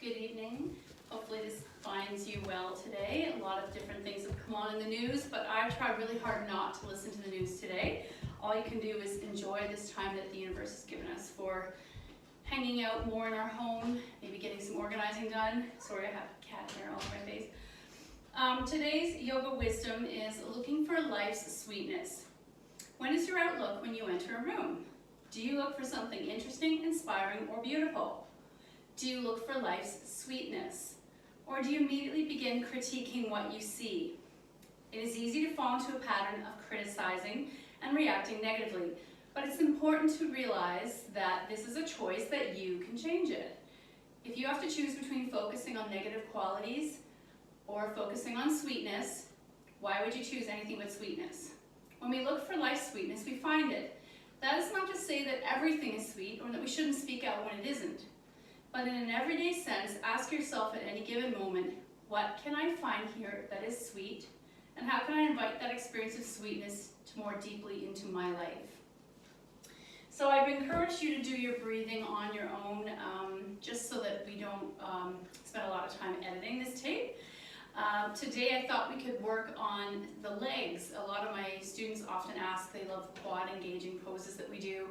Good evening. Hopefully this finds you well today. A lot of different things have come on in the news, but I've tried really hard not to listen to the news today. All you can do is enjoy this time that the universe has given us for hanging out more in our home, maybe getting some organizing done. Sorry, I have cat hair all over my face. Today's yoga wisdom is looking for life's sweetness. When is your outlook when you enter a room? Do you look for something interesting, inspiring, or beautiful? Do you look for life's sweetness? Or do you immediately begin critiquing what you see? It is easy to fall into a pattern of criticizing and reacting negatively, but it's important to realize that this is a choice that you can change it. If you have to choose between focusing on negative qualities or focusing on sweetness, why would you choose anything but sweetness? When we look for life's sweetness, we find it. That is not to say that everything is sweet or that we shouldn't speak out when it isn't. But in an everyday sense, ask yourself at any given moment, what can I find here that is sweet? And how can I invite that experience of sweetness to more deeply into my life? So I've encouraged you to do your breathing on your own, just so that we don't spend a lot of time editing this tape. Today I thought we could work on the legs. A lot of my students often ask, they love quad engaging poses that we do.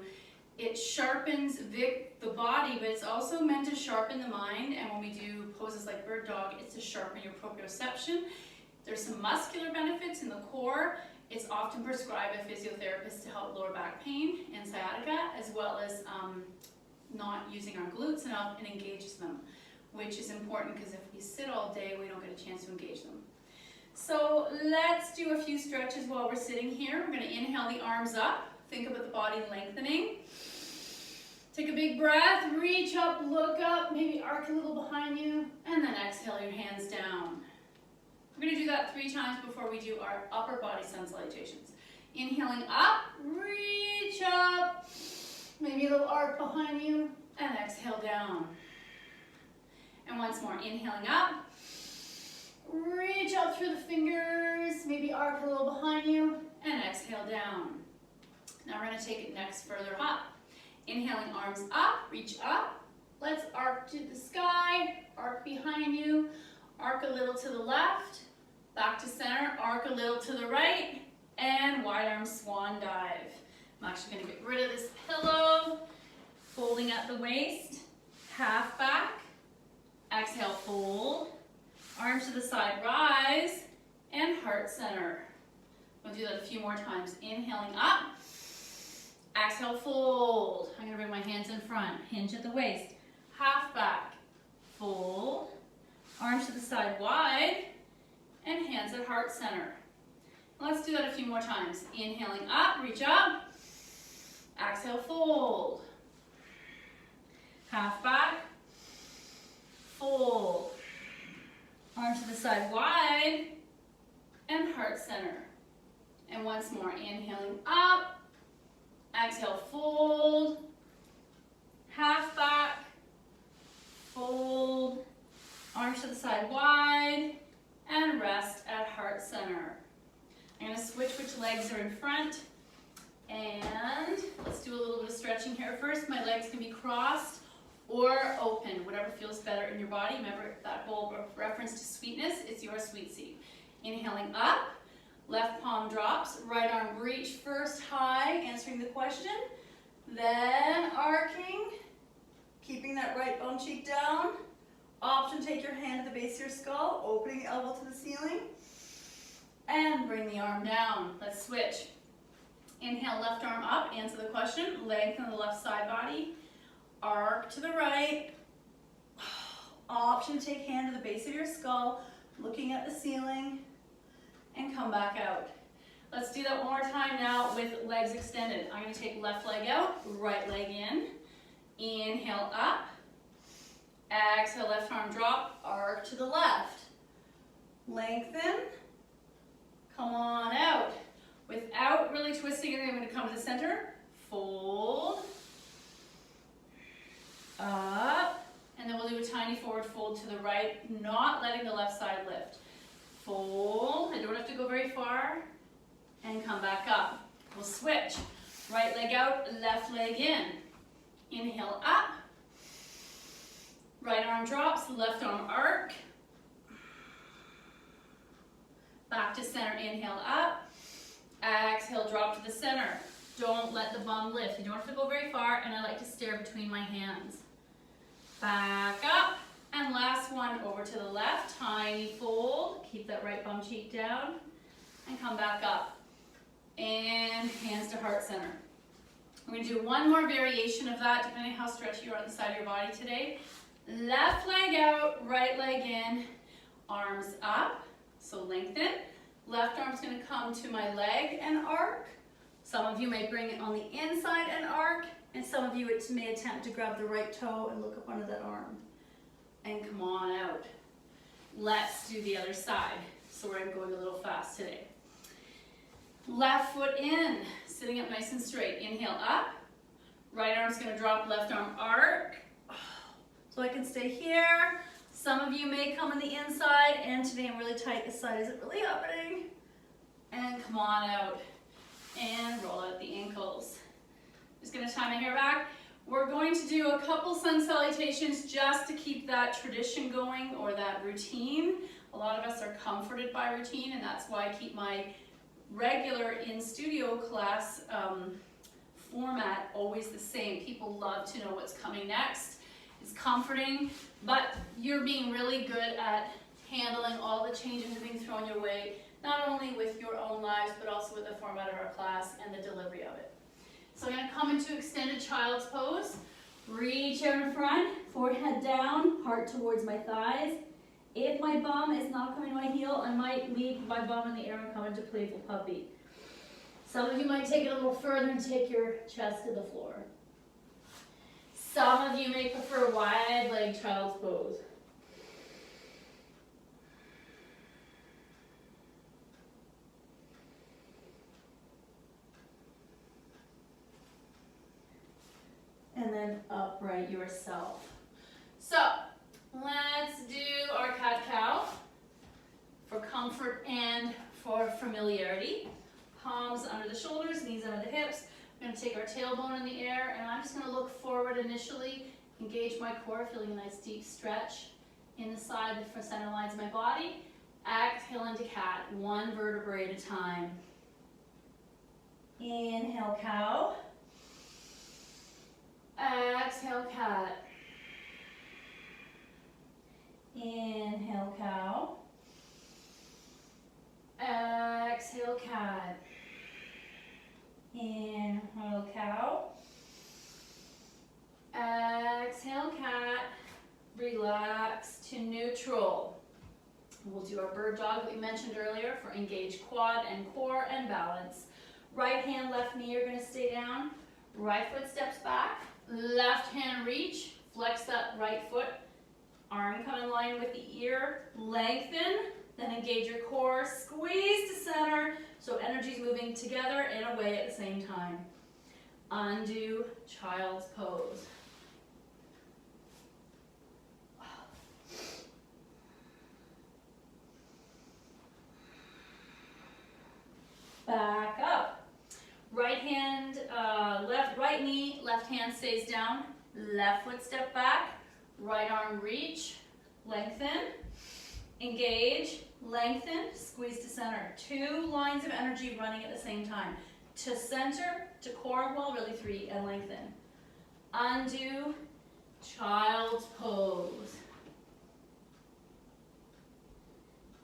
It sharpens the body, but it's also meant to sharpen the mind. And when we do poses like bird dog, it's to sharpen your proprioception. There's some muscular benefits in the core. It's often prescribed by physiotherapists to help lower back pain and sciatica, as well as not using our glutes enough and engages them, which is important because if we sit all day, we don't get a chance to engage them. So let's do a few stretches while we're sitting here. We're going to inhale the arms up. Think about the body lengthening. Take a big breath, reach up, look up, maybe arc a little behind you, and then exhale your hands down. We're going to do that 3 times before we do our upper body sun salutations. Inhaling up, reach up, maybe a little arc behind you, and exhale down. And once more, inhaling up, reach up through the fingers, maybe arc a little behind you, and exhale down. Now we're going to take it next further up. Inhaling arms up, reach up. Let's arc to the sky, arc behind you, arc a little to the left, back to center, arc a little to the right, and wide arm swan dive. I'm actually going to get rid of this pillow, folding at the waist, half back, exhale, fold, arms to the side, rise, and heart center. We'll do that a few more times. Inhaling up. Exhale, fold. I'm going to bring my hands in front. Hinge at the waist. Half back. Fold. Arms to the side wide. And hands at heart center. Let's do that a few more times. Inhaling up, reach up. Exhale, fold. Half back. Fold. Arms to the side wide. And heart center. And once more. Inhaling up. Exhale, fold, half back, fold, arms to the side wide, and rest at heart center. I'm going to switch which legs are in front, and let's do a little bit of stretching here first. My legs can be crossed or open, whatever feels better in your body. Remember that whole reference to sweetness, it's your sweet seat. Inhaling up. Left palm drops, right arm reach first high, answering the question, then arcing, keeping that right bum cheek down. Option, take your hand to the base of your skull, opening the elbow to the ceiling, and bring the arm down. Let's switch. Inhale, left arm up, answer the question, lengthen the left side body, arc to the right. Option, take hand to the base of your skull, looking at the ceiling, and come back out. Let's do that one more time now with legs extended. I'm going to take left leg out, right leg in. Inhale up. Exhale, left arm drop, arc to the left. Lengthen. Come on out. Without really twisting it, I'm going to come to the center. Fold. Up. And then we'll do a tiny forward fold to the right, not letting the left side lift. Fold, I don't have to go very far, and come back up. We'll switch. Right leg out, left leg in. Inhale up. Right arm drops, left arm arc. Back to center, inhale up. Exhale, drop to the center. Don't let the bum lift. You don't have to go very far, and I like to stare between my hands. Back up, and last one, over to the left, tiny fold. Keep that right bum cheek down, and come back up. And hands to heart center. We're going to do one more variation of that, depending on how stretchy you are on the side of your body today. Left leg out, right leg in, arms up, so lengthen. Left arm's going to come to my leg and arc. Some of you may bring it on the inside and arc, and some of you may attempt to grab the right toe and look up under that arm. And come on out. Let's do the other side. So I'm going a little fast today. Left foot in, sitting up nice and straight. Inhale up. Right arm's going to drop, left arm arc. So I can stay here. Some of you may come on the inside, and today I'm really tight. This side isn't really happening. And come on out. And roll out the ankles. Just going to tie my hair back. We're going to do a couple sun salutations just to keep that tradition going, or that routine. A lot of us are comforted by routine, and that's why I keep my regular in-studio class format always the same. People love to know what's coming next. It's comforting, but you're being really good at handling all the changes that are being thrown your way, not only with your own lives, but also with the format of our class and the delivery of it. So I'm going to come into extended child's pose. Reach out in front, forehead down, heart towards my thighs. If my bum is not coming to my heel, I might leave my bum in the air and come into playful puppy. Some of you might take it a little further and take your chest to the floor. Some of you may prefer wide leg child's pose. And then upright yourself. So, let's do our cat-cow for comfort and for familiarity. Palms under the shoulders, knees under the hips. We're going to take our tailbone in the air, and I'm just going to look forward initially, engage my core, feeling a nice deep stretch in the side, the center lines of my body. Exhale into cat, one vertebrae at a time. Inhale, cow. Exhale, cat. Inhale, cow. Exhale, cat. Inhale, cow. Exhale, cat. Relax to neutral. We'll do our bird dog that we mentioned earlier for engaged quad and core and balance. Right hand, left knee are going to stay down. Right foot steps back. Left hand reach. Flex that right foot. Arm come in line with the ear. Lengthen. Then engage your core. Squeeze to center. So energy's moving together and away at the same time. Undo child's pose. Back up. Right hand, right knee, left hand stays down. Left foot step back. Right arm reach. Lengthen. Engage. Lengthen. Squeeze to center. Two lines of energy running at the same time. To center, to core, well, really three, and lengthen. Undo child's pose.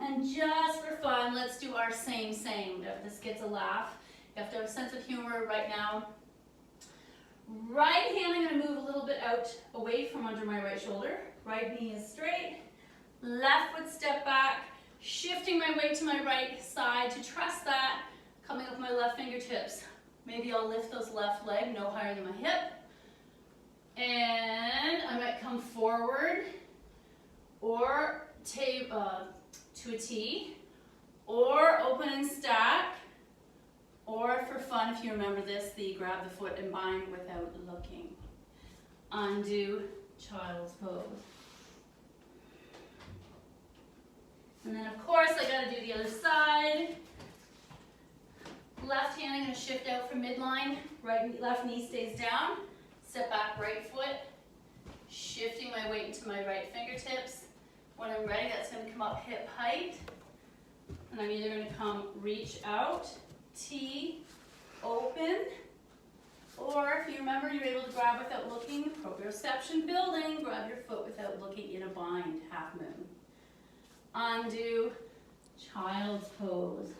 And just for fun, let's do our same. This gets a laugh. You have to have a sense of humor right now. Right hand, I'm going to move a little bit out away from under my right shoulder. Right knee is straight. Left foot step back. Shifting my weight to my right side to trust that. Coming up with my left fingertips. Maybe I'll lift those left leg no higher than my hip. And I might come forward or to a T, or open and stack, or for fun, if you remember this, the grab the foot and bind without looking. Undo child's pose. And then of course I gotta do the other side. Left hand, I'm gonna shift out from midline. Left knee stays down. Step back, right foot. Shifting my weight into my right fingertips. When I'm ready, that's going to come up hip height. And I'm either going to come reach out, T, open, or if you remember, you're able to grab without looking, proprioception building, grab your foot without looking in a bind, half moon. Undo, child's pose.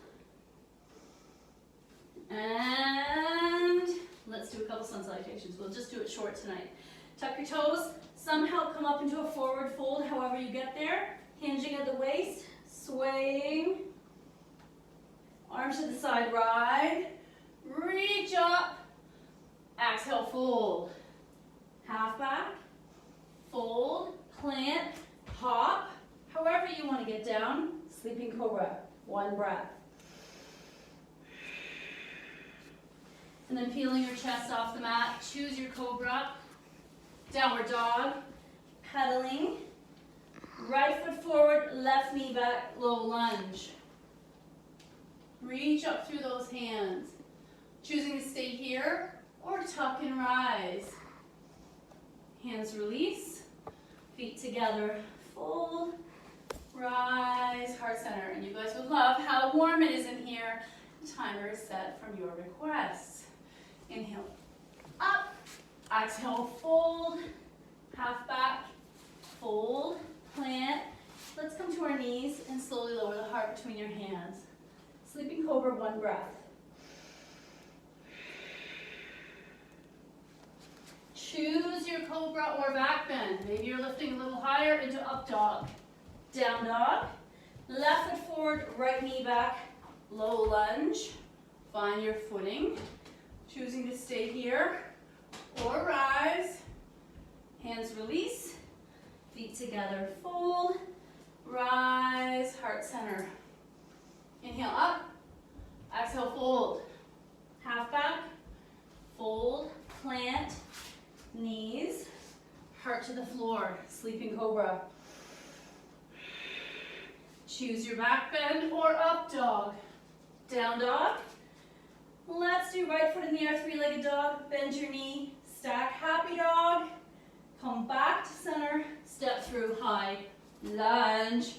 And let's do a couple sun salutations. We'll just do it short tonight. Tuck your toes, somehow come up into a forward fold, however you get there. Hinging at the waist, swaying. Arms to the side, ride. Reach up. Exhale, fold. Half back, fold, plant, hop. However you want to get down. Sleeping cobra, one breath. And then peeling your chest off the mat, choose your cobra. Downward dog, pedaling. Right foot forward, left knee back, low lunge. Reach up through those hands. Choosing to stay here or tuck and rise. Hands release, feet together, fold, rise, heart center. And you guys would love how warm it is in here. The timer is set from your requests. Inhale, up, exhale, fold, half back, fold, plant. Let's come to our knees and slowly lower the heart between your hands. Sleeping cobra, one breath. Choose your cobra or back bend. Maybe you're lifting a little higher into up dog. Down dog. Left foot forward, right knee back, low lunge. Find your footing. Choosing to stay here or rise. Hands release. Feet together, fold. Rise, heart center. Inhale up. Exhale, fold. Half back. Fold, plant. Knees, heart to the floor, sleeping cobra. Choose your back bend or up dog. Down dog. Let's do right foot in the air, three-legged dog. Bend your knee, stack happy dog. Come back to center, step through high lunge.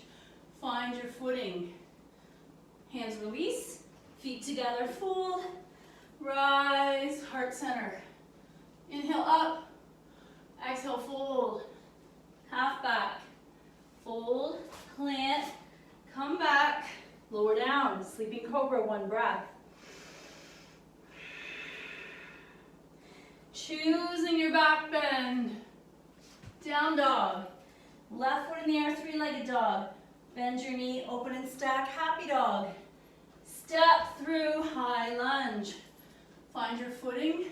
Find your footing. Hands release, feet together, fold. Rise, heart center. Inhale up. Exhale, fold. Half back. Fold, plant, come back, lower down. Sleeping cobra, one breath. Choosing your back bend. Down dog. Left foot in the air, three-legged dog. Bend your knee, open and stack, happy dog. Step through high lunge. Find your footing.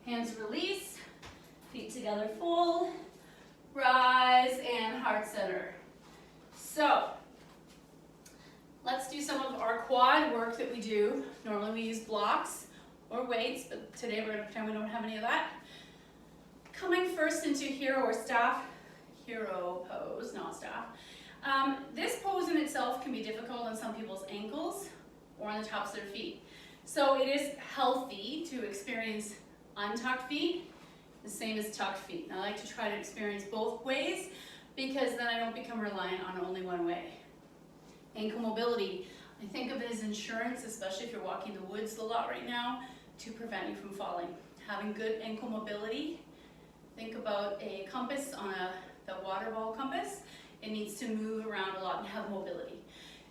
Hands release, feet together, fold, rise, and heart center. So, let's do some of our quad work that we do. Normally we use blocks or weights, but today we're going to pretend we don't have any of that. Coming first into hero or staff, hero pose, not staff. This pose in itself can be difficult on some people's ankles or on the tops of their feet. So it is healthy to experience untucked feet, the same as tucked feet. And I like to try to experience both ways because then I don't become reliant on only one way. Ankle mobility. I think of it as insurance, especially if you're walking the woods a lot right now, to prevent you from falling. Having good ankle mobility. Think about a compass on the water ball compass. It needs to move around a lot and have mobility.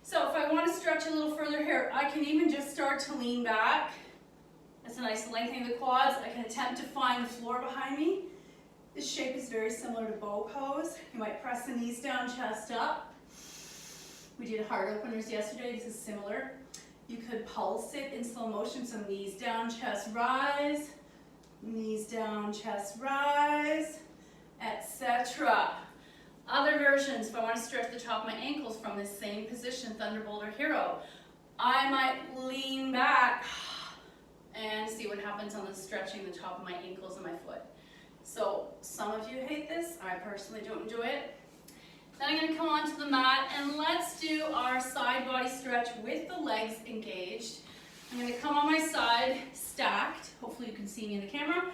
So if I want to stretch a little further here, I can even just start to lean back. That's a nice lengthening of the quads. I can attempt to find the floor behind me. This shape is very similar to bow pose. You might press the knees down, chest up. We did heart openers yesterday. This is similar. You could pulse it in slow motion. So knees down, chest rise. Knees down, chest rise, etc. Other versions, if I want to stretch the top of my ankles from this same position, Thunderbolt or Hero, I might lean back and see what happens on the stretching the top of my ankles and my foot. So some of you hate this. I personally don't enjoy it. Then I'm going to come onto the mat and let's do our side body stretch with the legs engaged. I'm going to come on my side, stacked. Hopefully you can see me in the camera.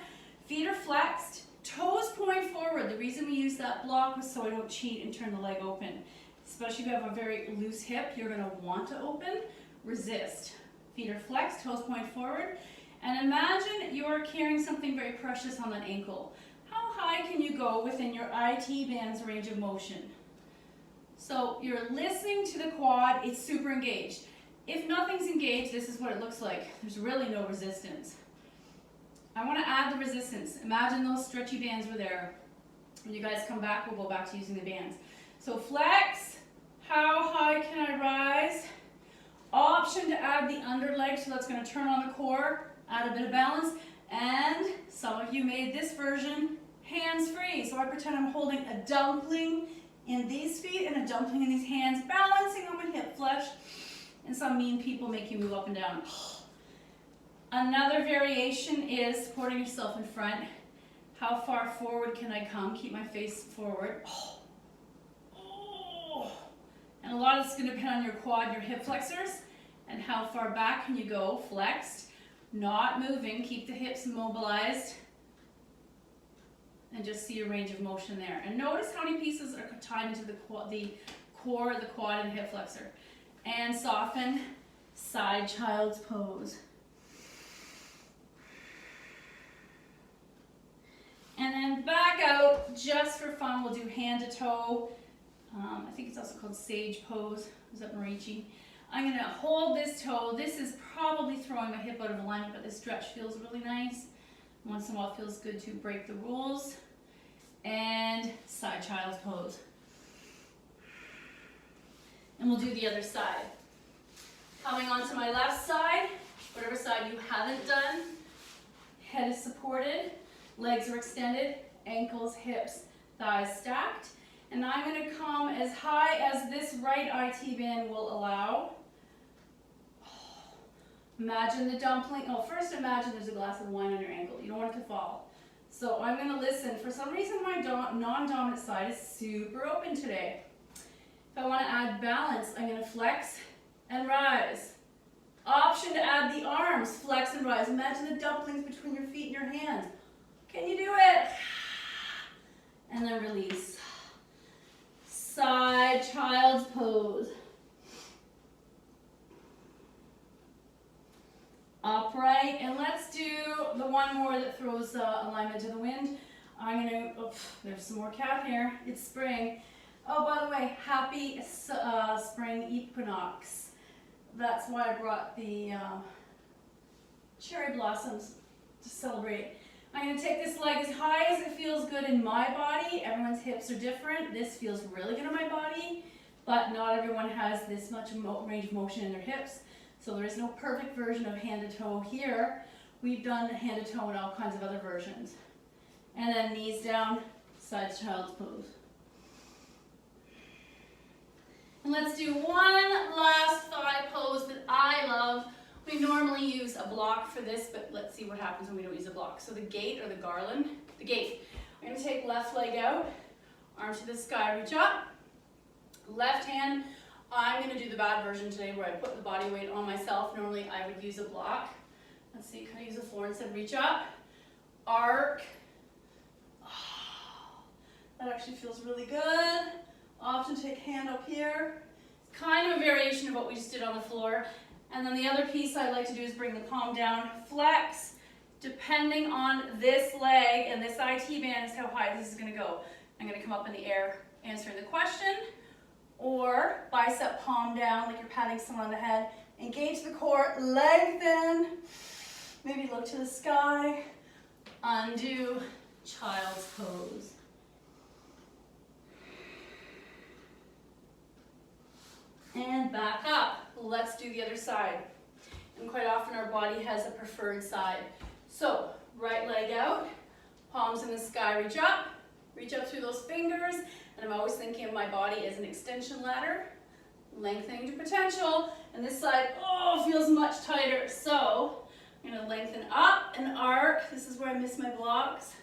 Feet are flexed. Toes point forward. The reason we use that block was so I don't cheat and turn the leg open. Especially if you have a very loose hip, you're gonna want to open. Resist. Feet are flexed, toes point forward. And imagine you're carrying something very precious on that ankle. How high can you go within your IT band's range of motion? So you're listening to the quad, it's super engaged. If nothing's engaged, this is what it looks like. There's really no resistance. I want to add the resistance. Imagine those stretchy bands were there. When you guys come back, we'll go back to using the bands. So flex, how high can I rise? Option to add the under leg, so that's going to turn on the core, add a bit of balance. And some of you made this version hands free. So I pretend I'm holding a dumpling in these feet and a dumpling in these hands, balancing on my hip flesh. And some mean people make you move up and down. Another variation is supporting yourself in front. How far forward can I come? Keep my face forward. And a lot of this is going to depend on your quad and your hip flexors. And how far back can you go? Flexed, not moving. Keep the hips mobilized. And just see your range of motion there. And notice how many pieces are tied into the core, the quad, and hip flexor. And soften, side child's pose. And then back out, just for fun, we'll do hand to toe. I think it's also called sage pose. Is that Marichi? I'm gonna hold this toe. This is probably throwing my hip out of alignment, but this stretch feels really nice. Once in a while it feels good to break the rules. And side child's pose. And we'll do the other side. Coming onto my left side, whatever side you haven't done, head is supported, legs are extended, ankles, hips, thighs stacked. And I'm going to come as high as this right IT band will allow. Imagine the dumpling. Oh, first imagine there's a glass of wine on your ankle. You don't want it to fall. So I'm going to listen. For some reason, my non-dominant side is super open today. If I want to add balance, I'm going to flex and rise. Option to add the arms, flex and rise. Imagine the dumplings between your feet and your hands. Can you do it? And then release. Side child's pose. Upright, and let's do the one more that throws alignment to the wind. I'm gonna, there's some more cat hair. It's spring. Oh, by the way, happy spring equinox. That's why I brought the cherry blossoms to celebrate. I'm going to take this leg as high as it feels good in my body. Everyone's hips are different. This feels really good in my body, but not everyone has this much range of motion in their hips. So there is no perfect version of hand to toe here. We've done hand to toe in all kinds of other versions. And then knees down, side child's pose. And let's do one last thigh pose that I love. We normally use a block for this, but let's see what happens when we don't use a block. So the gate or the garland, the gate. I'm going to take left leg out, arm to the sky, reach up. Left hand, I'm going to do the bad version today where I put the body weight on myself. Normally I would use a block. Let's see, can I use the floor instead? Reach up, arc. Oh, that actually feels really good. Option to take hand up here. It's kind of a variation of what we just did on the floor. And then the other piece I like to do is bring the palm down, flex. Depending on this leg and this IT band is how high this is going to go. I'm going to come up in the air answering the question, or bicep palm down like you're patting someone on the head. Engage the core, lengthen, maybe look to the sky, undo, child's pose. And back up. Let's do the other side. And quite often our body has a preferred side. So, right leg out, palms in the sky, reach up through those fingers, and I'm always thinking of my body as an extension ladder, lengthening to potential, and this side, oh, feels much tighter. So, I'm gonna lengthen up and arc. This is where I miss my blocks.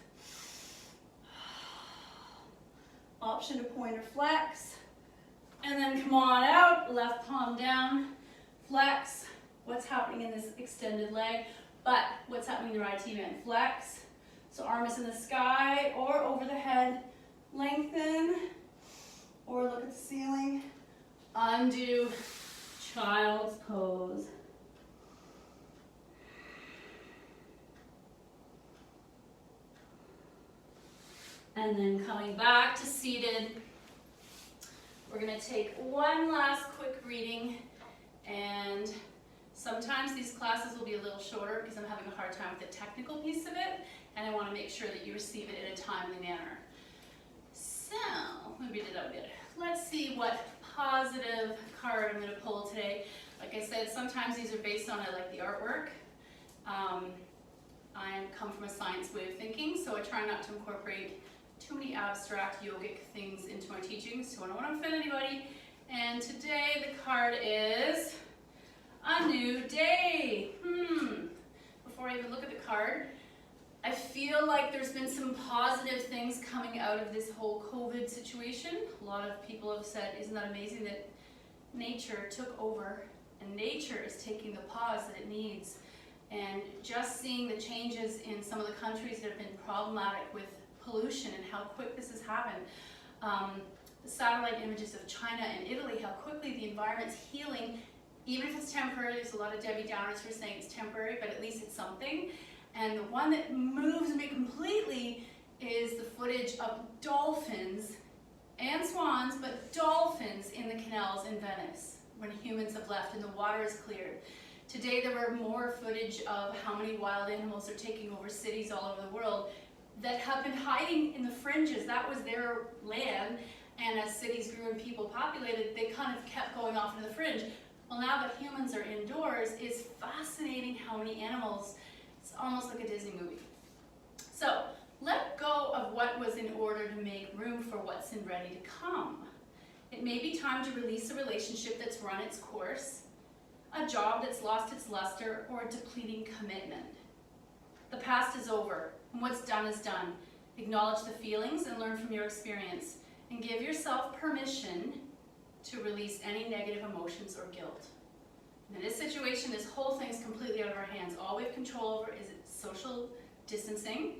Option to point or flex. And then come on out, left palm down, flex. What's happening in this extended leg? But what's happening in the right band? Flex, So arm is in the sky or over the head. Lengthen or look at the ceiling. Undo child's pose. And then coming back to seated, we're going to take one last quick reading, and sometimes these classes will be a little shorter because I'm having a hard time with the technical piece of it, and I want to make sure that you receive it in a timely manner. So, let me read it out a bit. Let's see what positive card I'm going to pull today. Like I said, sometimes these are based on I like the artwork. I come from a science way of thinking, so I try not to incorporate too many abstract yogic things into my teachings, so I don't want to offend anybody. And today the card is a new day. Before I even look at the card, I feel like there's been some positive things coming out of this whole COVID situation. A lot of people have said, isn't that amazing that nature took over and nature is taking the pause that it needs. And just seeing the changes in some of the countries that have been problematic with pollution and how quick this has happened. The satellite images of China and Italy, how quickly the environment's healing, even if it's temporary. There's a lot of Debbie Downers who are saying it's temporary, but at least it's something. And the one that moves me completely is the footage of dolphins and swans, but dolphins in the canals in Venice when humans have left and the water is cleared. Today there were more footage of how many wild animals are taking over cities all over the world that have been hiding in the fringes. That was their land, and as cities grew and people populated, they kind of kept going off into the fringe. Well, now that humans are indoors, it's fascinating how many animals. It's almost like a Disney movie. So let go of what was in order to make room for what's in ready to come. It may be time to release a relationship that's run its course, a job that's lost its luster, or a depleting commitment. The past is over, and what's done is done. Acknowledge the feelings and learn from your experience, and give yourself permission to release any negative emotions or guilt. In this situation, this whole thing is completely out of our hands. All we have control over is social distancing,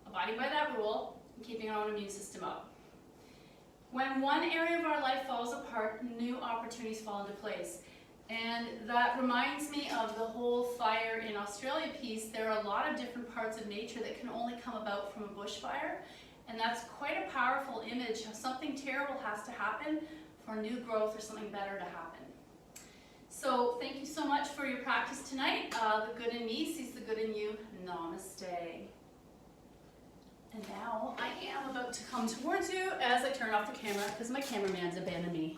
abiding by that rule, and keeping our own immune system up. When one area of our life falls apart, new opportunities fall into place. And that reminds me of the whole fire in Australia piece. There are a lot of different parts of nature that can only come about from a bushfire. And that's quite a powerful image of something terrible has to happen for new growth or something better to happen. So thank you so much for your practice tonight. The good in me sees the good in you. Namaste. And now I am about to come towards you as I turn off the camera because my cameraman's abandoned me.